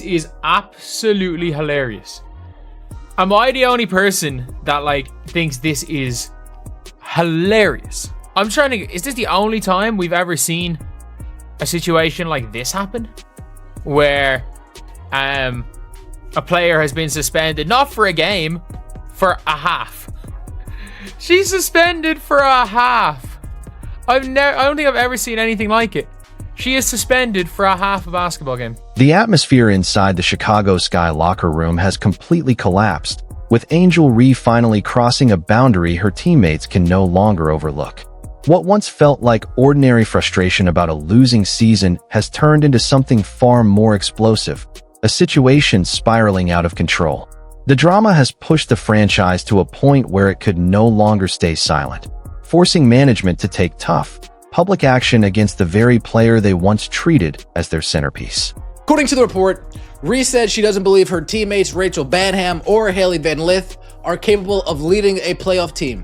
Is absolutely hilarious. Am I the only person that thinks this is hilarious? I'm trying to. Is this the only time we've ever seen a situation like this happen, where a player has been suspended, not for a game, for a half? She's suspended for a half. I don't think I've ever seen anything like it. She is suspended for a half a basketball game. The atmosphere inside the Chicago Sky locker room has completely collapsed, with Angel Reese finally crossing a boundary her teammates can no longer overlook. What once felt like ordinary frustration about a losing season has turned into something far more explosive, a situation spiraling out of control. The drama has pushed the franchise to a point where it could no longer stay silent, forcing management to take tough, public action against the very player they once treated as their centerpiece. According to the report, Reese said she doesn't believe her teammates Rachel Banham or Haley Van Lith are capable of leading a playoff team.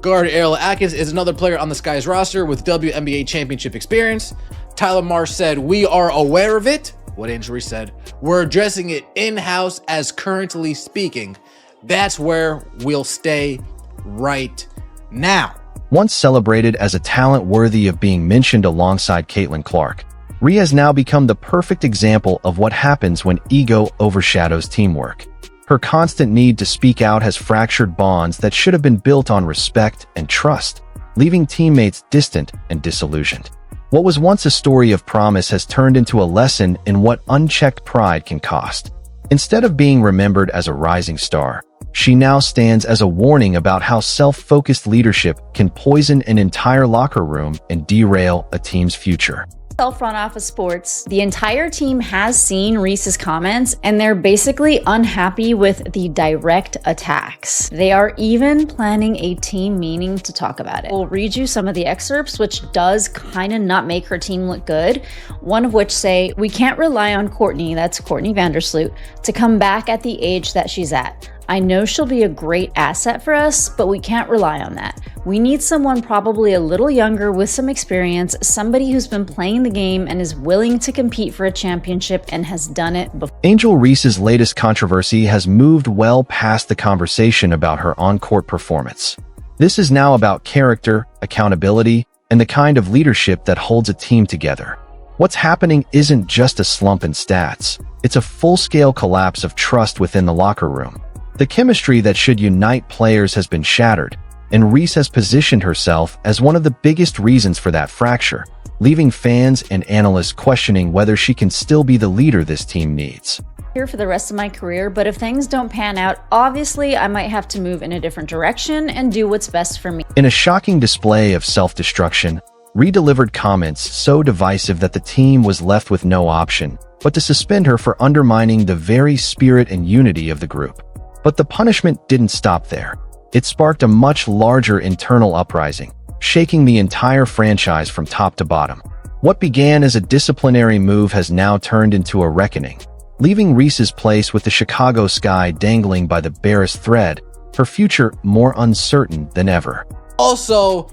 Guard Errol Atkins is another player on the Sky's roster with WNBA championship experience. Tyler Marsh said, "We are aware of it." What Angel Reese said, "We're addressing it in-house as currently speaking. That's where we'll stay right now." Once celebrated as a talent worthy of being mentioned alongside Caitlin Clark, Reese has now become the perfect example of what happens when ego overshadows teamwork. Her constant need to speak out has fractured bonds that should have been built on respect and trust, leaving teammates distant and disillusioned. What was once a story of promise has turned into a lesson in what unchecked pride can cost. Instead of being remembered as a rising star, she now stands as a warning about how self-focused leadership can poison an entire locker room and derail a team's future. Front office sports, the entire team has seen Reese's comments and they're basically unhappy with the direct attacks. They are even planning a team meeting to talk about it. We'll read you some of the excerpts, which does kind of not make her team look good. One of which say, "We can't rely on Courtney," that's Courtney Vandersloot, "to come back at the age that she's at. I know she'll be a great asset for us, but we can't rely on that. We need someone probably a little younger with some experience, somebody who's been playing the game and is willing to compete for a championship and has done it before." Angel Reese's latest controversy has moved well past the conversation about her on-court performance. This is now about character, accountability, and the kind of leadership that holds a team together. What's happening isn't just a slump in stats. It's a full-scale collapse of trust within the locker room. The chemistry that should unite players has been shattered, and Reese has positioned herself as one of the biggest reasons for that fracture, leaving fans and analysts questioning whether she can still be the leader this team needs. Here for the rest of my career, but if things don't pan out, obviously I might have to move in a different direction and do what's best for me. In a shocking display of self-destruction, Reese delivered comments so divisive that the team was left with no option but to suspend her for undermining the very spirit and unity of the group. But the punishment didn't stop there. It sparked a much larger internal uprising, shaking the entire franchise from top to bottom. What began as a disciplinary move has now turned into a reckoning, leaving Reese's place with the Chicago Sky dangling by the barest thread, her future more uncertain than ever. Also,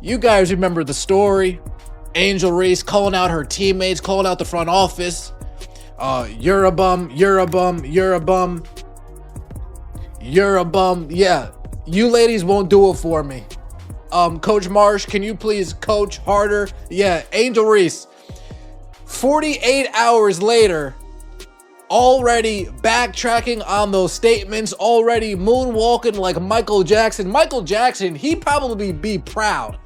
you guys remember the story. Angel Reese calling out her teammates, calling out the front office. You're a bum, you're a bum, you're a bum. You're a bum. Yeah, you ladies won't do it for me. Coach Marsh, can you please coach harder? Yeah, Angel Reese. 48 hours later, already backtracking on those statements, already moonwalking like Michael Jackson. Michael Jackson, he'd probably be proud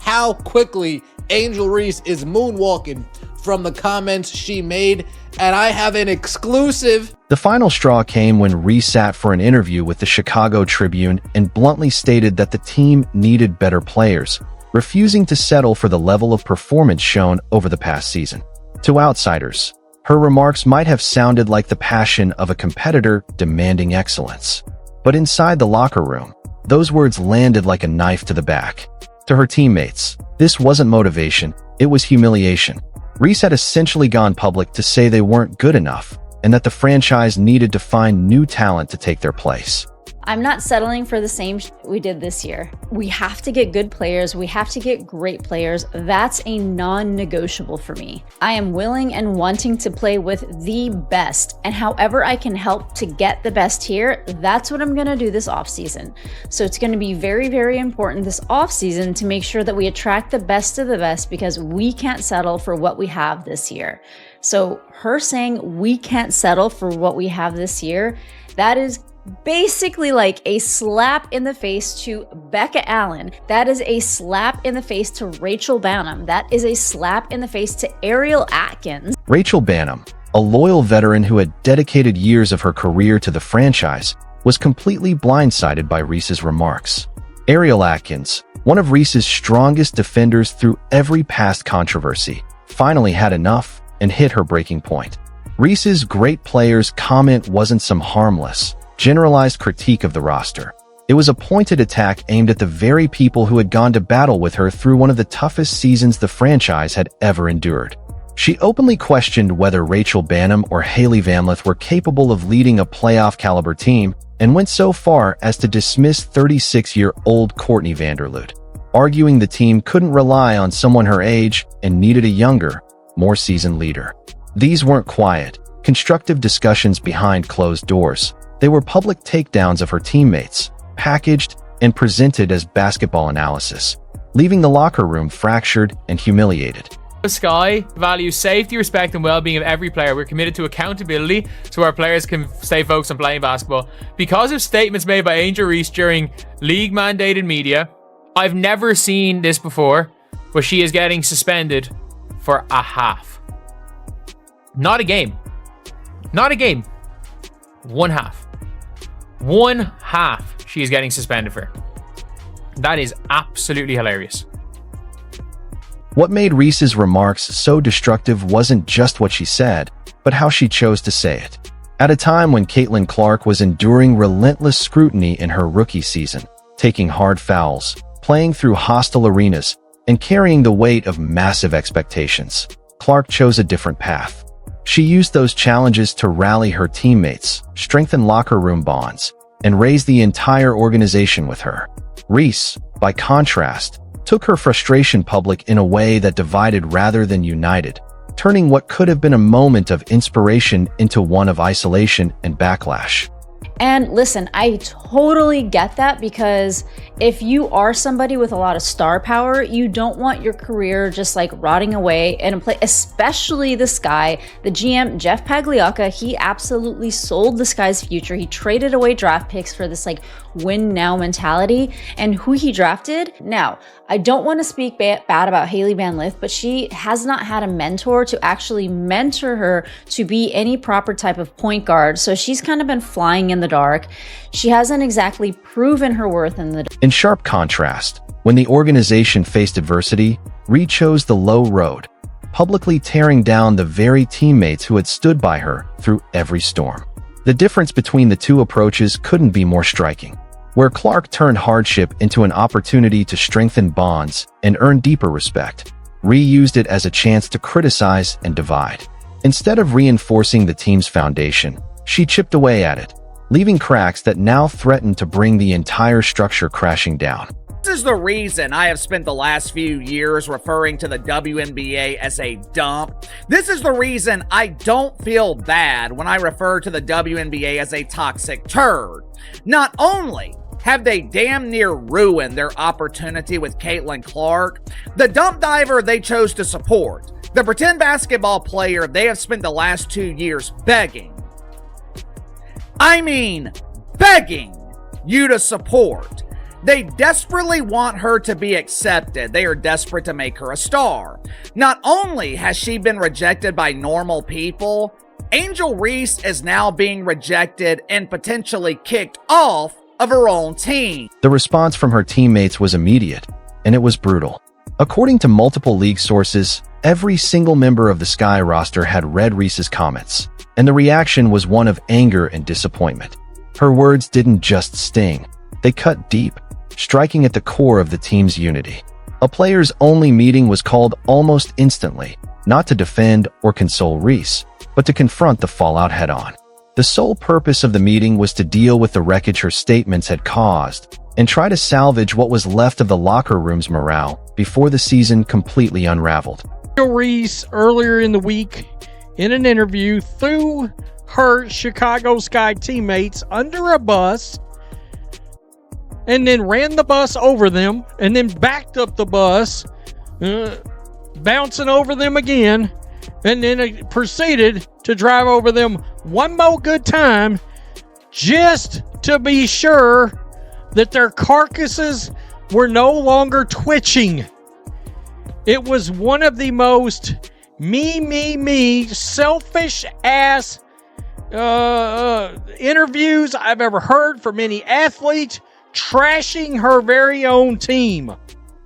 how quickly Angel Reese is moonwalking from the comments she made. And I have an exclusive. The final straw came when Reese sat for an interview with the Chicago Tribune and bluntly stated that the team needed better players, refusing to settle for the level of performance shown over the past season. To outsiders, her remarks might have sounded like the passion of a competitor demanding excellence. But inside the locker room, those words landed like a knife to the back. To her teammates, this wasn't motivation, it was humiliation. Reese had essentially gone public to say they weren't good enough, and that the franchise needed to find new talent to take their place. I'm not settling for the same we did this year. We have to get good players. We have to get great players. That's a non-negotiable for me. I am willing and wanting to play with the best. And however I can help to get the best here, that's what I'm gonna do this offseason. So it's gonna be very, very important this offseason to make sure that we attract the best of the best, because we can't settle for what we have this year. So her saying we can't settle for what we have this year, that is basically like a slap in the face to Becca Allen. That is a slap in the face to Rachel Bannum. That is a slap in the face to Ariel Atkins. Rachel Bannum, a loyal veteran who had dedicated years of her career to the franchise, was completely blindsided by Reese's remarks. Ariel Atkins, one of Reese's strongest defenders through every past controversy, finally had enough and hit her breaking point. Reese's great players comment wasn't some harmless, generalized critique of the roster. It was a pointed attack aimed at the very people who had gone to battle with her through one of the toughest seasons the franchise had ever endured. She openly questioned whether Rachel Bannum or Hailey Van Lith were capable of leading a playoff-caliber team, and went so far as to dismiss 36-year-old Courtney Vanderloot, arguing the team couldn't rely on someone her age and needed a younger, more seasoned leader. These weren't quiet, constructive discussions behind closed doors. They were public takedowns of her teammates, packaged and presented as basketball analysis, leaving the locker room fractured and humiliated. Sky values safety, respect, and well-being of every player. We're committed to accountability so our players can stay focused on playing basketball. Because of statements made by Angel Reese during league-mandated media, I've never seen this before, but she is getting suspended for a half. Not a game. Not a game. One half. One half she is getting suspended for. That is absolutely hilarious. What made Reese's remarks so destructive wasn't just what she said, but how she chose to say it. At a time when Caitlin Clark was enduring relentless scrutiny in her rookie season, taking hard fouls, playing through hostile arenas, and carrying the weight of massive expectations, Clark chose a different path. She used those challenges to rally her teammates, strengthen locker room bonds, and raise the entire organization with her. Reese, by contrast, took her frustration public in a way that divided rather than united, turning what could have been a moment of inspiration into one of isolation and backlash. And listen, I totally get that, because if you are somebody with a lot of star power, you don't want your career just like rotting away in a play, especially the Sky. The GM, Jeff Pagliocca, he absolutely sold the Sky's future. He traded away draft picks for this like win now mentality. And who he drafted? Now, I don't want to speak bad about Hailey Van Lith, but she has not had a mentor to actually mentor her to be any proper type of point guard. So she's kind of been flying in the dark. She hasn't exactly proven her worth in the dark. In sharp contrast, when the organization faced adversity, Reese chose the low road, publicly tearing down the very teammates who had stood by her through every storm. The difference between the two approaches couldn't be more striking. Where Clark turned hardship into an opportunity to strengthen bonds and earn deeper respect, Reese used it as a chance to criticize and divide. Instead of reinforcing the team's foundation, she chipped away at it, leaving cracks that now threatened to bring the entire structure crashing down. This is the reason I have spent the last few years referring to the WNBA as a dump. This is the reason I don't feel bad when I refer to the WNBA as a toxic turd. Not only have they damn near ruined their opportunity with Caitlin Clark, the dump diver they chose to support, the pretend basketball player they have spent the last 2 years begging you to support. They desperately want her to be accepted. They are desperate to make her a star. Not only has she been rejected by normal people, Angel Reese is now being rejected and potentially kicked off of her own team. The response from her teammates was immediate, and it was brutal. According to multiple league sources, every single member of the Sky roster had read Reese's comments, and the reaction was one of anger and disappointment. Her words didn't just sting, they cut deep, striking at the core of the team's unity. A players-only meeting was called almost instantly, not to defend or console Reese, but to confront the fallout head-on. The sole purpose of the meeting was to deal with the wreckage her statements had caused and try to salvage what was left of the locker room's morale before the season completely unraveled. Reese, earlier in the week, in an interview, threw her Chicago Sky teammates under a bus and then ran the bus over them and then backed up the bus, bouncing over them again, and then proceeded to drive over them one more good time just to be sure that their carcasses were no longer twitching. It was one of the most me, selfish ass interviews I've ever heard from any athlete, trashing her very own team.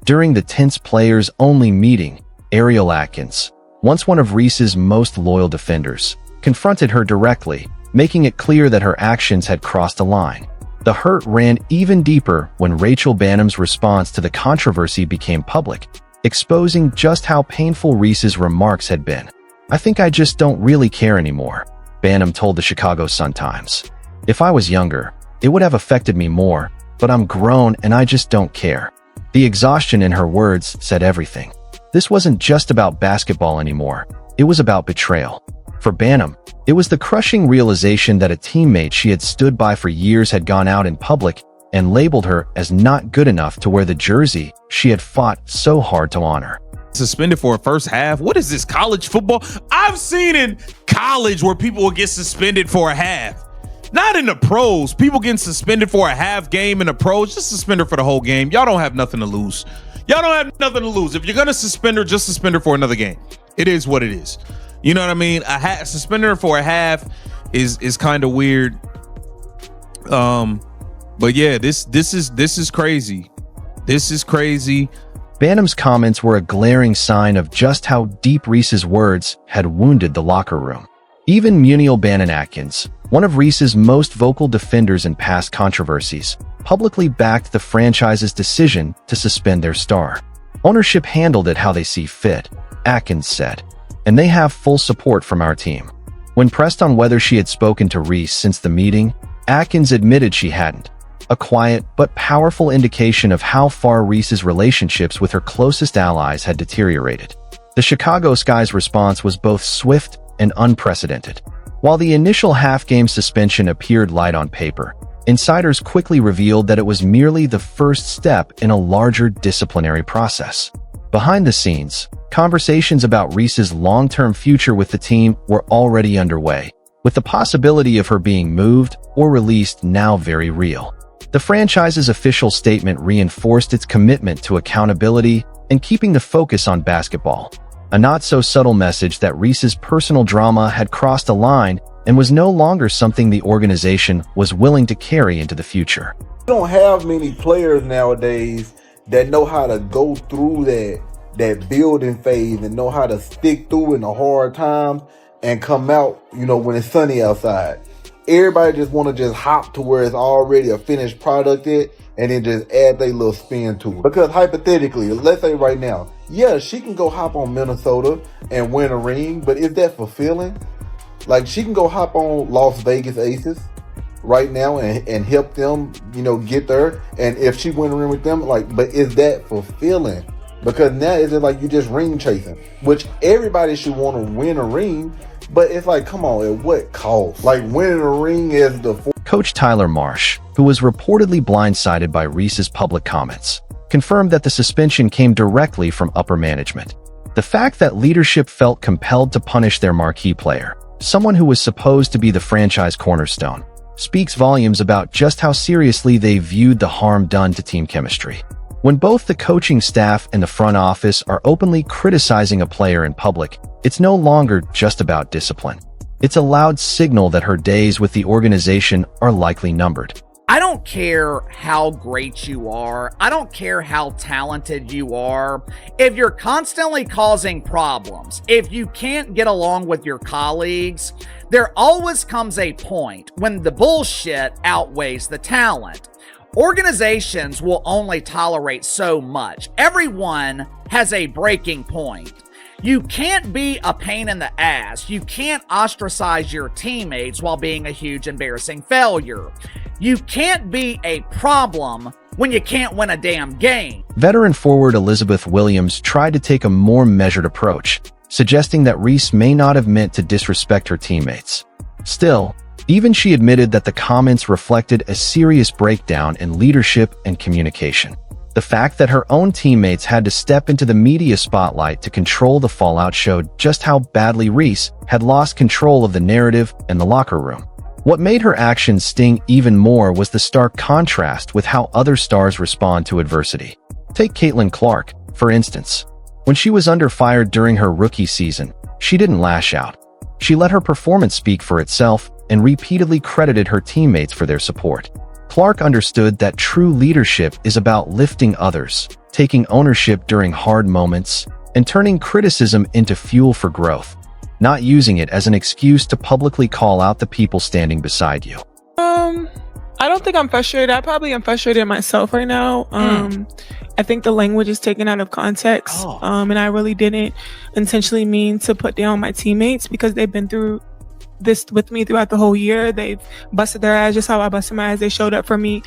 During the tense players-only meeting, Ariel Atkins, once one of Reese's most loyal defenders, confronted her directly, making it clear that her actions had crossed a line. The hurt ran even deeper when Rachel Banham's response to the controversy became public, exposing just how painful Reese's remarks had been. "I think I just don't really care anymore," Banham told the Chicago Sun-Times. "If I was younger, it would have affected me more, but I'm grown and I just don't care." The exhaustion in her words said everything. This wasn't just about basketball anymore. It was about betrayal. For Banham, it was the crushing realization that a teammate she had stood by for years had gone out in public and labeled her as not good enough to wear the jersey she had fought so hard to honor. Suspended for a first half? What is this, college football? I've seen in college where people will get suspended for a half. Not in the pros. People getting suspended for a half game in the pros. Just suspend her for the whole game. Y'all don't have nothing to lose. Y'all don't have nothing to lose. If you're going to suspend her, just suspend her for another game. It is what it is. You know what I mean? Suspending her for a half is kind of weird. But yeah, this is crazy. This is crazy. Banham's comments were a glaring sign of just how deep Reese's words had wounded the locker room. Even Muniel Bannon-Atkins, one of Reese's most vocal defenders in past controversies, publicly backed the franchise's decision to suspend their star. "Ownership handled it how they see fit," Atkins said, "and they have full support from our team." When pressed on whether she had spoken to Reese since the meeting, Atkins admitted she hadn't, a quiet but powerful indication of how far Reese's relationships with her closest allies had deteriorated. The Chicago Sky's response was both swift and unprecedented. While the initial half-game suspension appeared light on paper, insiders quickly revealed that it was merely the first step in a larger disciplinary process. Behind the scenes, conversations about Reese's long-term future with the team were already underway, with the possibility of her being moved or released now very real. The franchise's official statement reinforced its commitment to accountability and keeping the focus on basketball, a not-so-subtle message that Reese's personal drama had crossed a line and was no longer something the organization was willing to carry into the future. You don't have many players nowadays that know how to go through that building phase and know how to stick through in the hard times and come out, when it's sunny outside. Everybody just want to just hop to where it's already a finished product and then just add their little spin to it. Because hypothetically, let's say right now, yeah, she can go hop on Minnesota and win a ring, but is that fulfilling? Like, she can go hop on Las Vegas Aces right now and help them, get there. And if she win a ring with them, but is that fulfilling? Because now it's just like you just ring chasing, which everybody should want to win a ring. But it's like, come on, at what cost? Like, winning a ring is Coach Tyler Marsh, who was reportedly blindsided by Reese's public comments, confirmed that the suspension came directly from upper management. The fact that leadership felt compelled to punish their marquee player, someone who was supposed to be the franchise cornerstone, speaks volumes about just how seriously they viewed the harm done to team chemistry. When both the coaching staff and the front office are openly criticizing a player in public, it's no longer just about discipline. It's a loud signal that her days with the organization are likely numbered. I don't care how great you are. I don't care how talented you are. If you're constantly causing problems, if you can't get along with your colleagues, there always comes a point when the bullshit outweighs the talent. Organizations will only tolerate so much. Everyone has a breaking point. You can't be a pain in the ass. You can't ostracize your teammates while being a huge embarrassing failure. You can't be a problem when you can't win a damn game. Veteran forward Elizabeth Williams tried to take a more measured approach, suggesting that Reese may not have meant to disrespect her teammates. Still, even she admitted that the comments reflected a serious breakdown in leadership and communication. The fact that her own teammates had to step into the media spotlight to control the fallout showed just how badly Reese had lost control of the narrative in the locker room. What made her actions sting even more was the stark contrast with how other stars respond to adversity. Take Caitlin Clark, for instance. When she was under fire during her rookie season, she didn't lash out. She let her performance speak for itself and repeatedly credited her teammates for their support. Clark understood that true leadership is about lifting others, taking ownership during hard moments, and turning criticism into fuel for growth, not using it as an excuse to publicly call out the people standing beside you. I don't think I'm frustrated. I probably am frustrated myself right now. I think the language is taken out of context. And I really didn't intentionally mean to put down my teammates because they've been through this with me throughout the whole year. They've busted their ass just how I busted my ass. They showed up for me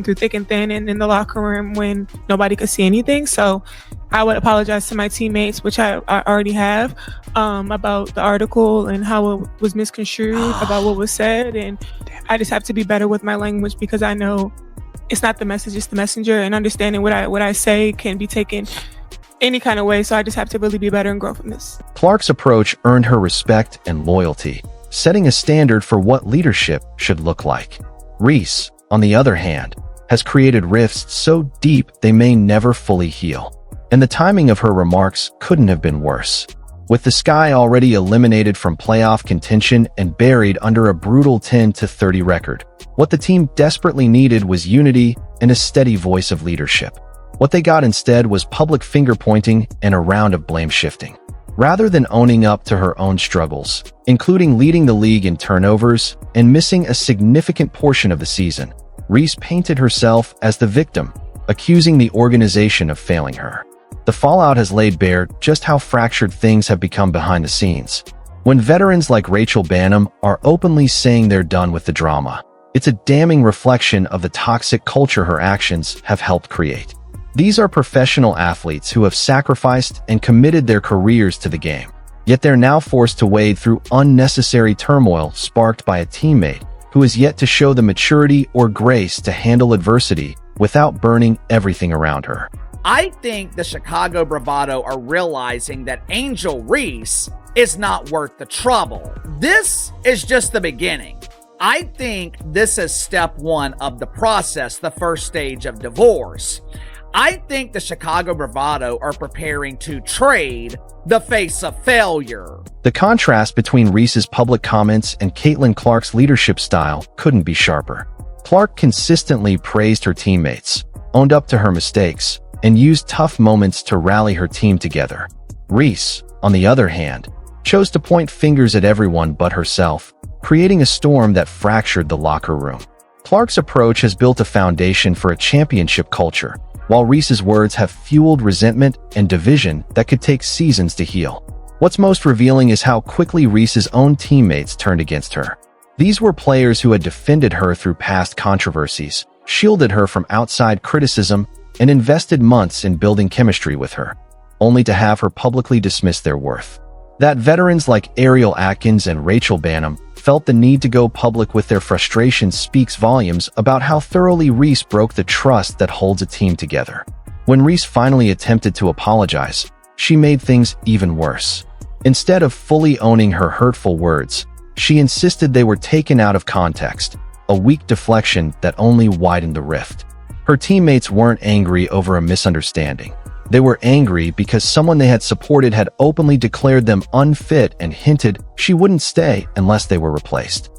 through thick and thin and in the locker room when nobody could see anything. So I would apologize to my teammates, which I already have, about the article and how it was misconstrued, about what was said. And I just have to be better with my language because I know it's not the message, it's the messenger, and understanding what I say can be taken any kind of way. So I just have to really be better and grow from this. Clark's approach earned her respect and loyalty, setting a standard for what leadership should look like. Reese, on the other hand, has created rifts so deep they may never fully heal. And the timing of her remarks couldn't have been worse. With the Sky already eliminated from playoff contention and buried under a brutal 10-30 record, what the team desperately needed was unity and a steady voice of leadership. What they got instead was public finger-pointing and a round of blame shifting. Rather than owning up to her own struggles, including leading the league in turnovers and missing a significant portion of the season, Reese painted herself as the victim, accusing the organization of failing her. The fallout has laid bare just how fractured things have become behind the scenes. When veterans like Rachel Bannum are openly saying they're done with the drama, it's a damning reflection of the toxic culture her actions have helped create. These are professional athletes who have sacrificed and committed their careers to the game, yet they're now forced to wade through unnecessary turmoil sparked by a teammate who is yet to show the maturity or grace to handle adversity without burning everything around her. I think the Chicago Bravado are realizing that Angel Reese is not worth the trouble. This is just the beginning. I think this is step one of the process, the first stage of divorce. I think the Chicago Bravado are preparing to trade the face of failure. The contrast between Reese's public comments and Caitlin Clark's leadership style couldn't be sharper. Clark consistently praised her teammates, owned up to her mistakes, and used tough moments to rally her team together. Reese, on the other hand, chose to point fingers at everyone but herself, creating a storm that fractured the locker room. Clark's approach has built a foundation for a championship culture, while Reese's words have fueled resentment and division that could take seasons to heal. What's most revealing is how quickly Reese's own teammates turned against her. These were players who had defended her through past controversies, shielded her from outside criticism, and invested months in building chemistry with her, only to have her publicly dismiss their worth. That veterans like Ariel Atkins and Rachel Bannum felt the need to go public with their frustration speaks volumes about how thoroughly Reese broke the trust that holds a team together. When Reese finally attempted to apologize, she made things even worse. Instead of fully owning her hurtful words, she insisted they were taken out of context, a weak deflection that only widened the rift. Her teammates weren't angry over a misunderstanding. They were angry because someone they had supported had openly declared them unfit and hinted she wouldn't stay unless they were replaced.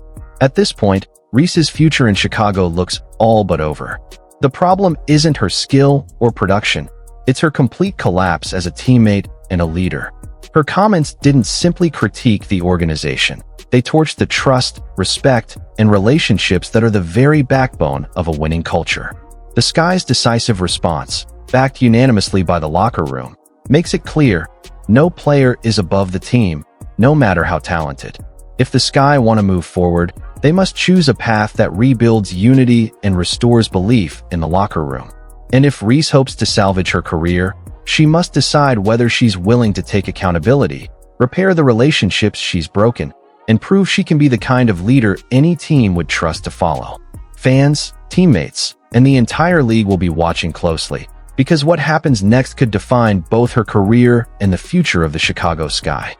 At this point, Reese's future in Chicago looks all but over. The problem isn't her skill or production, it's her complete collapse as a teammate and a leader. Her comments didn't simply critique the organization. They torched the trust, respect, and relationships that are the very backbone of a winning culture. The Sky's decisive response, backed unanimously by the locker room, makes it clear No player is above the team, no matter how talented. If the Sky want to move forward, they must choose a path that rebuilds unity and restores belief in the locker room. And if Reese hopes to salvage her career, she must decide whether she's willing to take accountability, repair the relationships she's broken, and prove she can be the kind of leader any team would trust to follow. Fans, teammates, and the entire league will be watching closely, because what happens next could define both her career and the future of the Chicago Sky.